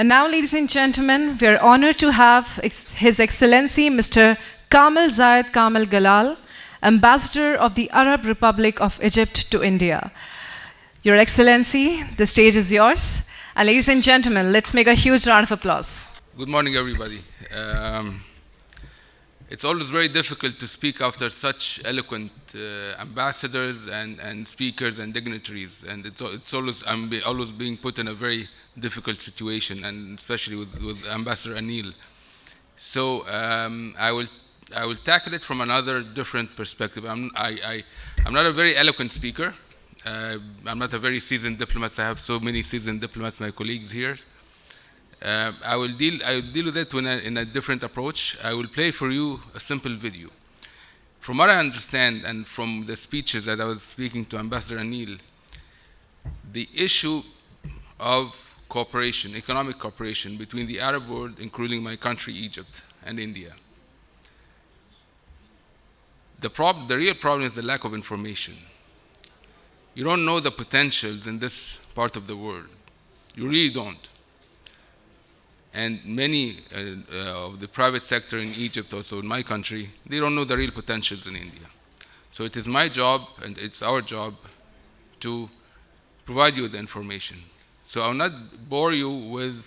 And now, ladies and gentlemen, we are honored to have His Excellency Mr. Kamel Zayed Kamel Galal, Ambassador of the Arab Republic of Egypt to India. Your Excellency, the stage is yours. And ladies and gentlemen, let's make a huge round of applause. Good morning, everybody. It's always very difficult to speak after such eloquent ambassadors and speakers and dignitaries, and I'm always being put in a very difficult situation, and especially with Ambassador Anil. So I will tackle it from another different perspective. I'm not a very eloquent speaker. I'm not a very seasoned diplomat. I have so many seasoned diplomats, my colleagues here. I will deal with it in a different approach. I will play for you a simple video. From what I understand, and from the speeches that I was speaking to Ambassador Anil, the issue of cooperation, economic cooperation between the Arab world, including my country, Egypt, and India. The real problem is the lack of information. You don't know the potentials in this part of the world. You really don't. And many of the private sector in Egypt, also in my country, they don't know the real potentials in India. So it is my job, and it's our job, to provide you with the information. So I will not bore you with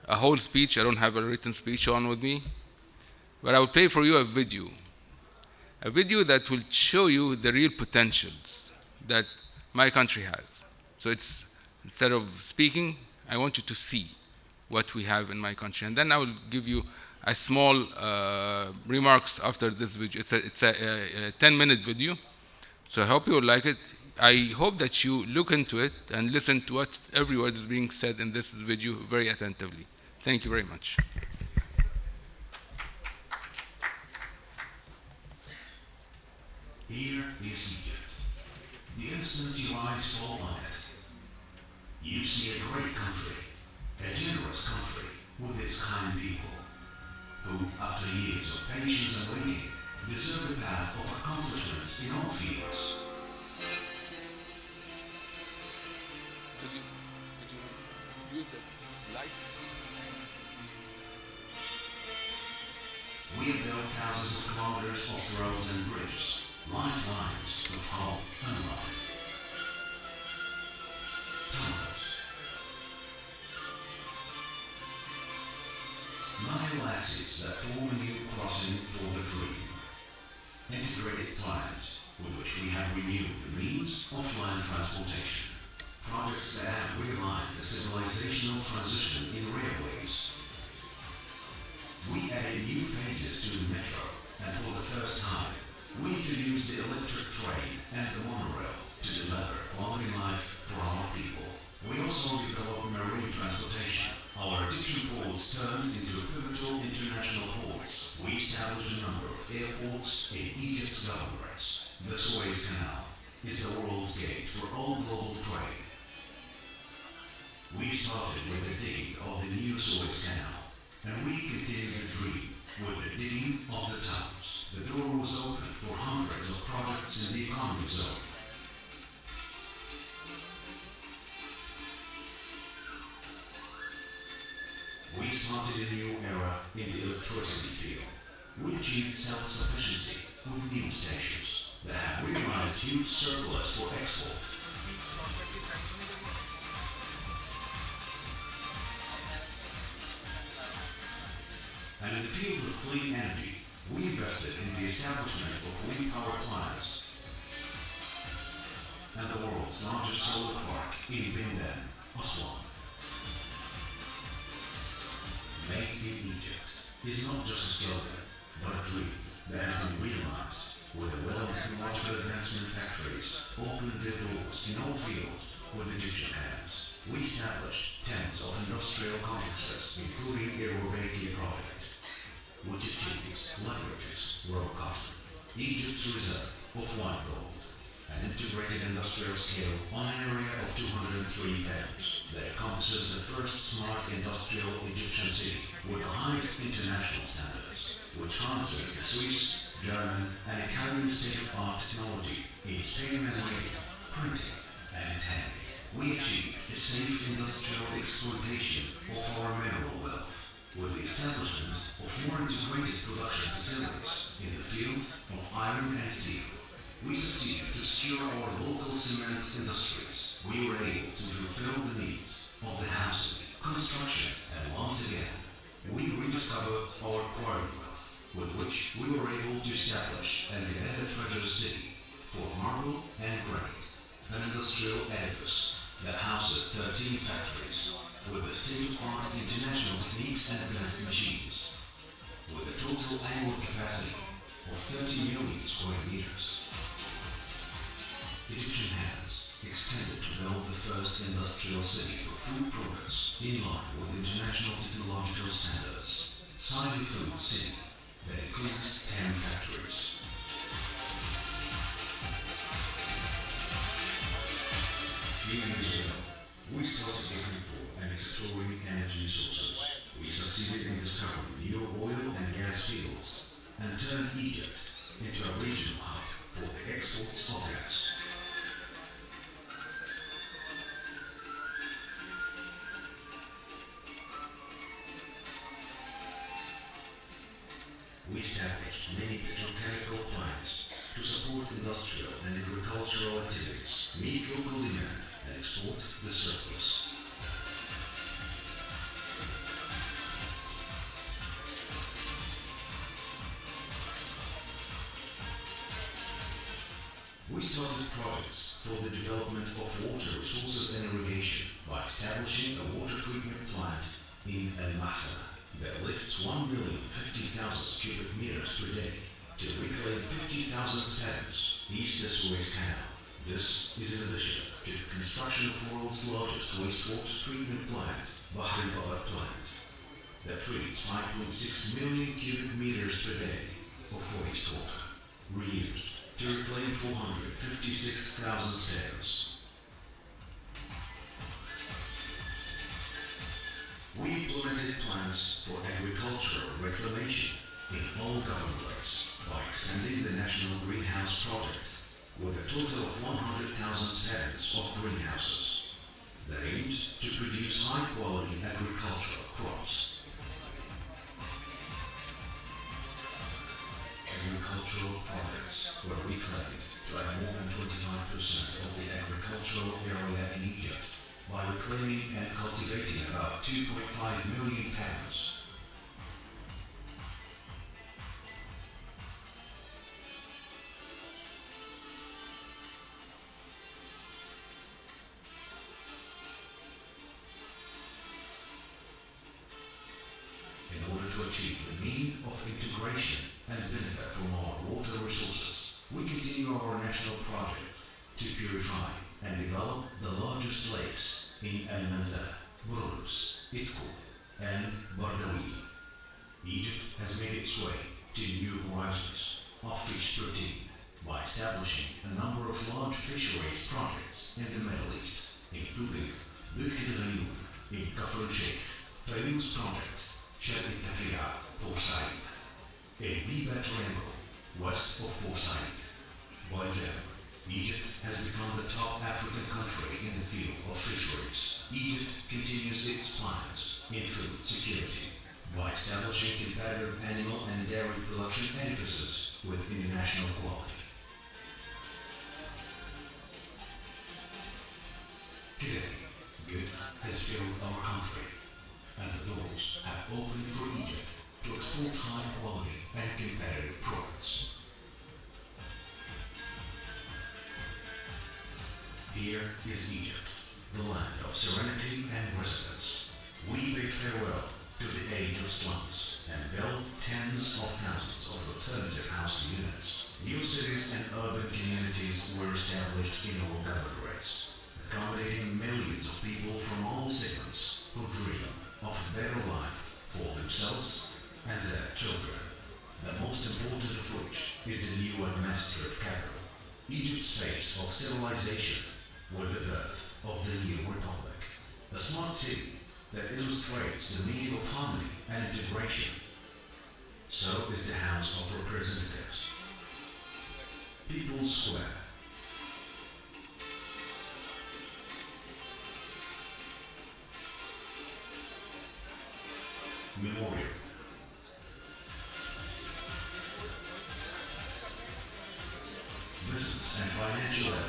a whole speech. I don't have a written speech on with me. But I will play for you a video that will show you the real potentials that my country has. So it's, instead of speaking, I want you to see what we have in my country. And then I will give you a small remarks after this video. It's a 10-minute video. So I hope you will like it. I hope that you look into it and listen to what every word is being said in this video very attentively. Thank you very much. Here is Egypt, the innocent your eyes fall on it. You see a great country, a generous country with its kind people, who, after years of patience and waiting, deserve a path of accomplishments in all fields. Could you use the light? We have built thousands of kilometers of roads and bridges, lifelines of home and life. Tunnels. Nile axes that form a new crossing for the dream. Integrated plans with which we have renewed the means of land transportation. Projects that have realized a civilizational transition in railways. We added new phases to the metro, and for the first time, we introduced the electric train and the monorail to deliver quality life for our people. We also developed marine transportation. Our Egyptian ports turned into pivotal international ports. We established a number of airports in Egypt's governorates. The Suez Canal is the world's gate for all global trade. We started with the digging of the new Suez Canal, and we continued the dream with the digging of the tunnels. The door was opened for hundreds of projects in the economic zone. We started a new era in the electricity field. We achieved self-sufficiency with new stations that have realized huge surplus for export. And in the field of clean energy, we invested in the establishment of wind power plants and the world's largest solar park in Deepen, Aswan. Made in Egypt is not just a slogan, but a dream that has been realized with the well-technological advancement factories opened their doors in all fields with Egyptian hands. We established tens of industrial complexes, including the Rubaiyat project, which achieves, leverages raw cotton, Egypt's reserve of white gold, an integrated industrial scale on an area of 203 venues that encompasses the first smart industrial Egyptian city with the highest international standards, which harnesses the Swiss, German, and Italian state-of-art technology in Spain and radio, printing, and tanning. We achieved a safe industrial exploitation of our minerals. more integrated production facilities in the field of iron and steel. We succeeded to secure our local cement industries. We were able to fulfill the needs of the housing, construction, and once again, we rediscovered our quarry wealth, with which we were able to establish and get a treasure city for marble and granite, an industrial edifice that houses 13 factories with the state-of-art international techniques and advanced machines, with a total annual capacity of 30 million square meters. Egyptian hands extended to build the first industrial city for food products in line with international technological standards, Side Food City, that includes 10 factories. A few years ago, we started looking for and exploring energy sources. We succeeded in discovering new oil and gas fields and turned Egypt into a regional hub for the exports of gas. We established many petrochemical plants to support industrial and agricultural activities, meet local demand, and export the surplus. We started projects for the development of water resources and irrigation by establishing a water treatment plant in MIICCIA that lifts 1,050,000 cubic meters per day to reclaim 50,000 fathoms east of Suez Canal. This is in addition to the construction of the world's largest wastewater treatment plant, Bahr el plant, that treats 5.6 million cubic meters per day of wastewater, reused to reclaim 456,000 fathoms. We implemented plans for agricultural reclamation in all governorates by extending the National Greenhouse Project with a total of 100,000 fathoms of greenhouses that aimed to produce high-quality agricultural crops. Agricultural products were reclaimed to add more than 25% of the agricultural area in Egypt by reclaiming and cultivating about 2.5 million fathoms. In order to achieve the meaning of integration and benefit from our water resources, we continue our national project to purify and develop the largest lakes in Al-Manzala, Burus, Itku, and Bardawi. Egypt has made its way to new horizons of fish protein by establishing a number of large fisheries projects in the Middle East, including Bulk al-Ghayum in Kafr al-Sheikh, Fayuz Project, Shad al-Tafri'a, Port Said, a deepen triangle west of Port Said. By then, Egypt has become the top African country in the field of fisheries. Egypt continues its plans in food security by establishing competitive animal and dairy production edifices with international quality. Today, good has filled our country, and the doors have opened for Egypt to export high quality and competitive products. Here is Egypt, the land of serenity and residence. We bid farewell to the age of slums and built tens of thousands of alternative housing units. New cities and urban communities were established in our governorates, accommodating millions of people from all segments who dream of a better life for themselves and their children, the most important of which is the new administrative capital, Egypt's face of civilization, with the birth of the new republic, a smart city that illustrates the meaning of harmony and integration. So is the House of Representatives. People's Square. Memorial. commerce and financial area.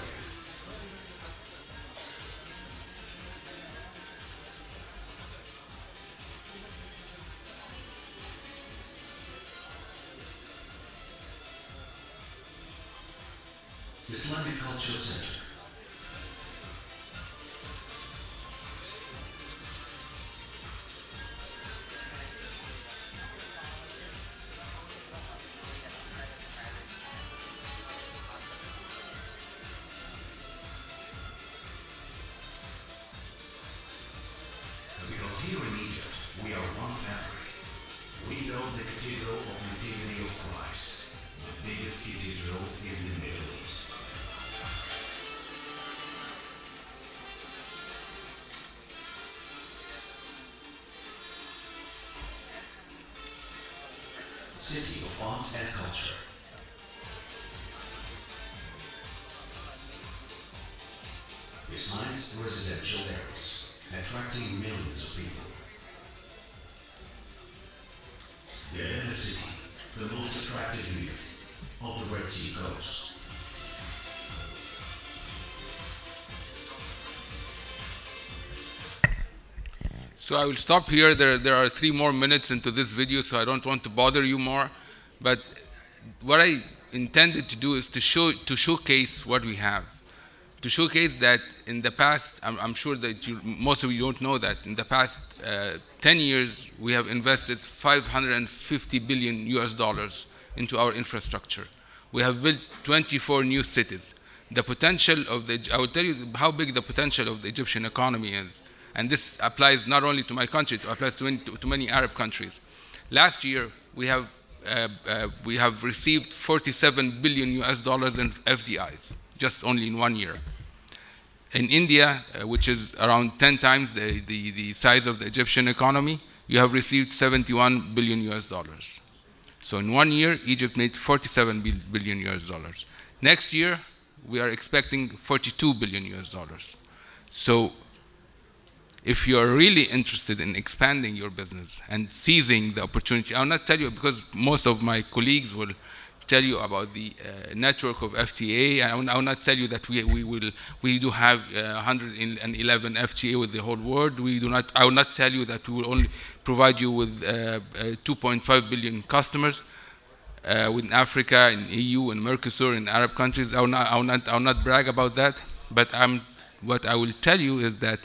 Islamic Cultural Center. Because here in Egypt, we are one fabric. We build the Cathedral of Nativity of Christ, the biggest cathedral in the Middle East. City of Arts and Culture. Besides residential areas, attracting millions of people. The Desert City, the most attractive view of the Red Sea coast. So I will stop here. There are 3 more minutes into this video, so I don't want to bother you more. But what I intended to do is to showcase what we have. To showcase that in the past, I'm sure that most of you don't know that, in the past 10 years, we have invested $550 billion into our infrastructure. We have built 24 new cities. The potential of I will tell you how big the potential of the Egyptian economy is. And this applies not only to my country, it applies to many Arab countries. Last year, we have received $47 billion in FDIs, just only in 1 year. In India, which is around 10 times the size of the Egyptian economy, you have received $71 billion. So in 1 year, Egypt made $47 billion. Next year, we are expecting $42 billion. So if you are really interested in expanding your business and seizing the opportunity, I will not tell you, because most of my colleagues will tell you about the network of FTA. I will not tell you that we do have 111 FTA with the whole world. I will not tell you that we will only provide you with 2.5 billion customers within Africa, in EU, in Mercosur, in Arab countries. I will not brag about that. But what I will tell you is that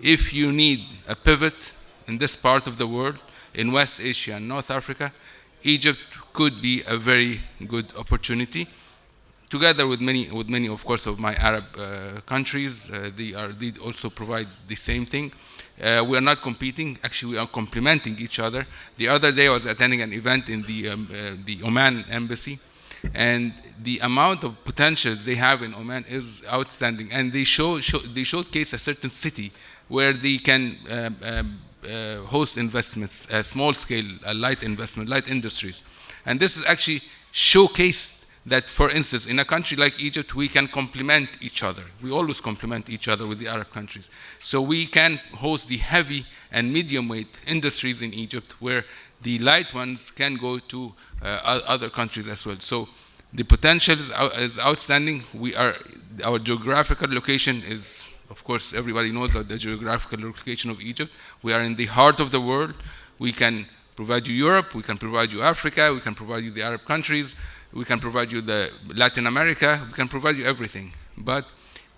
if you need a pivot in this part of the world, in West Asia and North Africa, Egypt could be a very good opportunity, together with many, of course, of my Arab countries. They also provide the same thing. We are not competing. Actually, we are complementing each other. The other day, I was attending an event in the Oman embassy, and the amount of potential they have in Oman is outstanding. And they showcase a certain city where they can host investments, small-scale, light investment, light industries. And this is actually showcased that, for instance, in a country like Egypt, we can complement each other. We always complement each other with the Arab countries. So we can host the heavy and medium-weight industries in Egypt, where the light ones can go to other countries as well. So the potential is outstanding. Our geographical location is, of course, everybody knows that the geographical location of Egypt. We are in the heart of the world. We can provide you Europe, we can provide you Africa, we can provide you the Arab countries, we can provide you the Latin America, we can provide you everything. But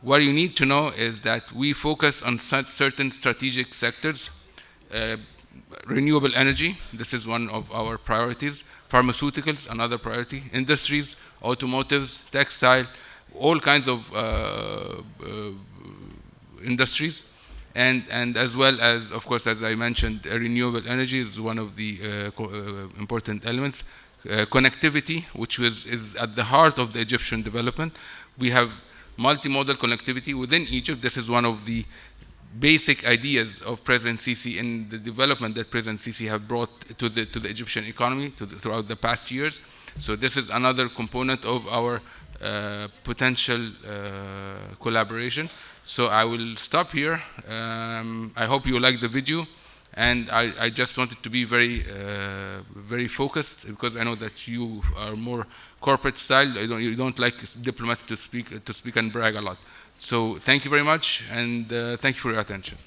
what you need to know is that we focus on certain strategic sectors. Renewable energy, this is one of our priorities. Pharmaceuticals, another priority. Industries, automotives, textile, all kinds of industries, and as well as, of course, as I mentioned, renewable energy is one of the important elements. Connectivity, which is at the heart of the Egyptian development. We have multimodal connectivity within Egypt. This is one of the basic ideas of President Sisi in the development that President Sisi have brought to the Egyptian economy throughout the past years. So this is another component of our potential collaboration. So I will stop here. I hope you like the video. And I just wanted to be very, very focused, because I know that you are more corporate style. You don't like diplomats to speak and brag a lot. So thank you very much, and thank you for your attention.